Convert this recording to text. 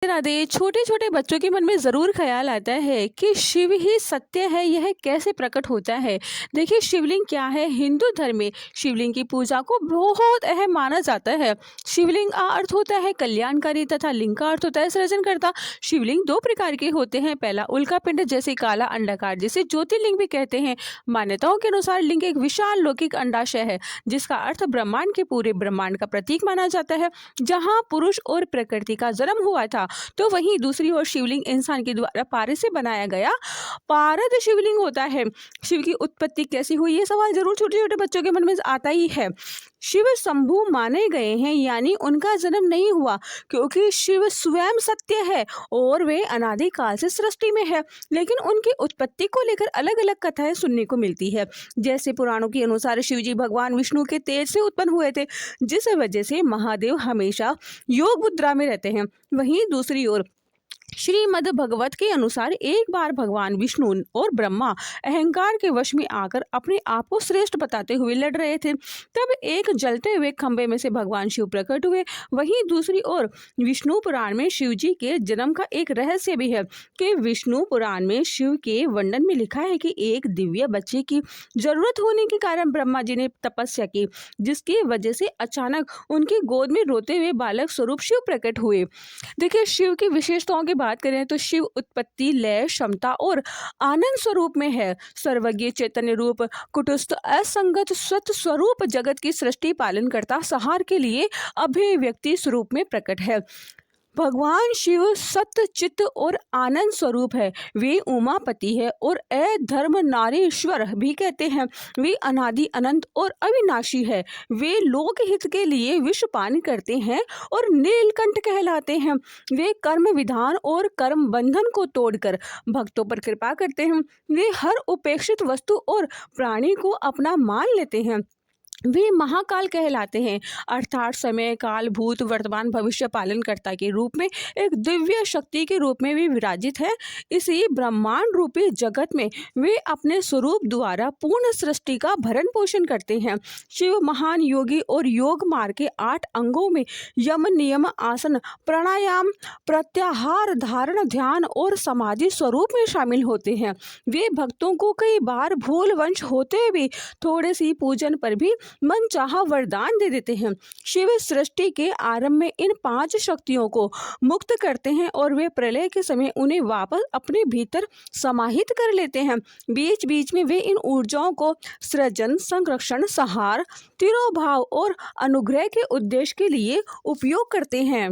राधे। छोटे छोटे बच्चों के मन में ज़रूर ख्याल आता है कि शिव ही सत्य है, यह कैसे प्रकट होता है। देखिए, शिवलिंग क्या है। हिंदू धर्म में शिवलिंग की पूजा को बहुत अहम माना जाता है। शिवलिंग का अर्थ होता है कल्याणकारी तथा लिंग का अर्थ होता है सृजनकर्ता। शिवलिंग दो प्रकार के होते हैं। पहला उल्का पिंड जैसे काला अंडाकार जिसे ज्योतिर्लिंग भी कहते हैं। मान्यताओं के अनुसार लिंग एक विशाल लौकिक अंडाशय है जिसका अर्थ ब्रह्मांड के पूरे ब्रह्मांड का प्रतीक माना जाता है। जहाँ पुरुष और प्रकृति का जन्म हुआ था, तो वहीं दूसरी ओर शिवलिंग इंसान के द्वारा पारे से बनाया गया पारद शिवलिंग होता है। शिव की उत्पत्ति कैसी हुई, ये सवाल जरूर छोटे छोटे बच्चों के मन में आता ही है। शिव शंभु माने गए हैं, यानी उनका जन्म नहीं हुआ, क्योंकि शिव स्वयं सत्य है और वे अनादिकाल से सृष्टि में है। लेकिन उनकी उत्पत्ति को लेकर अलग अलग कथाएं सुनने को मिलती है। जैसे पुराणों के अनुसार शिव जी भगवान विष्णु के तेज से उत्पन्न हुए थे, जिस वजह से महादेव हमेशा योग मुद्रा में रहते हैं। वहीं दूसरी ओर श्रीमद् भगवत के अनुसार एक बार भगवान विष्णु और ब्रह्मा अहंकार के वश में आकर अपने आप को श्रेष्ठ बताते हुए लड़ रहे थे। तब एक जलते हुए खंबे में से भगवान शिव प्रकट हुए। वहीं दूसरी ओर विष्णु पुराण में शिव जी के जन्म का एक रहस्य भी है कि विष्णु पुराण में शिव के वर्णन में लिखा है कि एक दिव्य बच्चे की जरूरत होने के कारण ब्रह्मा जी ने तपस्या की, जिसकी वजह से अचानक उनकी गोद में रोते हुए बालक स्वरूप शिव प्रकट हुए। देखिए, शिव की विशेषताओं की बात करें तो शिव उत्पत्ति, लय, क्षमता और आनंद स्वरूप में है। सर्वज्ञ चैतन्य रूप, कुटस्थ, असंगत, स्वत स्वरूप, जगत की सृष्टि, पालनकर्ता, संहार के लिए अभिव्यक्ति स्वरूप में प्रकट है। भगवान शिव सत्य, चित्त और आनंद स्वरूप है। वे उमापति है और अधर्म नारीश्वर भी कहते हैं। वे अनादि, अनंत और अविनाशी है। वे लोक हित के लिए विषपान करते हैं और नीलकंठ कहलाते हैं। वे कर्म विधान और कर्म बंधन को तोड़कर भक्तों पर कृपा करते हैं। वे हर उपेक्षित वस्तु और प्राणी को अपना मान लेते हैं। वे महाकाल कहलाते हैं, अर्थात समय, काल, भूत, वर्तमान, भविष्य पालनकर्ता के रूप में एक दिव्य शक्ति के रूप में भी विराजित है। इसी ब्रह्मांड रूपी जगत में वे अपने स्वरूप द्वारा पूर्ण सृष्टि का भरण पोषण करते हैं। शिव महान योगी और योग मार्ग के 8 अंगों में यम, नियम, आसन, प्राणायाम, प्रत्याहार, धारण, ध्यान और समाधि स्वरूप में शामिल होते हैं। वे भक्तों को कई बार भूल वंश होते भी थोड़े सी पूजन पर भी मन चाहा वरदान दे देते हैं। शिव सृष्टि के आरंभ में इन 5 शक्तियों को मुक्त करते हैं और वे प्रलय के समय उन्हें वापस अपने भीतर समाहित कर लेते हैं। बीच बीच में वे इन ऊर्जाओं को सृजन, संरक्षण, संहार, तिरोभाव और अनुग्रह के उद्देश्य के लिए उपयोग करते हैं।